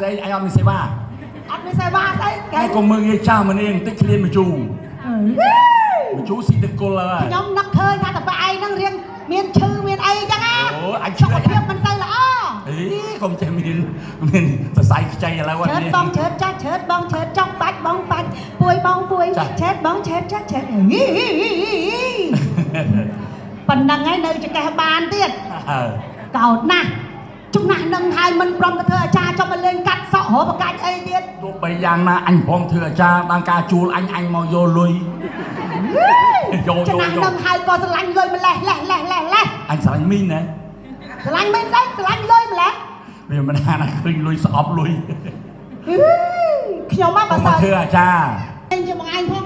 ស្អីអញអត់មានសេវាអត់មានសេវាស្អីតែកុំមើងងាយចាស់ម្នាក់តិចឃ្លានមកជូមកជូស៊ីទឹកគល់ហើយខ្ញុំនឹកឃើញថាតើឯងហ្នឹងរៀងមានឈឺមានអីចឹងណាអូអញសុខភាពមិនសូវល្អអីកុំចេះមានសរសៃខ្ចីឥឡូវអត់នេះបងឆើតចាស់ឆើតបងឆើតចង់បាច់បងបាច់ពួយបងពួយឆើតបងឆើតចាស់ឆើតប៉ុណ្ណឹងហើយនៅចកេះបានទៀតកោតណាស់ចំណាស់នឹងហើយមិនព្រមទៅធ្វើអាចារ្យចុះមកលេងកាត់សក់រកបកាច់អីទៀតទោះបីយ៉ាងណាអញព្រមធ្វើអាចារ្យបានការជួលអញមកយកលុយចំណាស់នឹងហើយក៏ស្រឡាញ់លុយម្លេះលេះអញស្រឡាញ់មីងណាស្រឡាញ់មិនស្អីស្រឡាញ់លុយម្លេះវាមិនថាណាឃើញលុយស្អប់លុយខ្ញុំមកបើសើធ្វើអាចារ្យខ្ញុំជាមួយឯងផង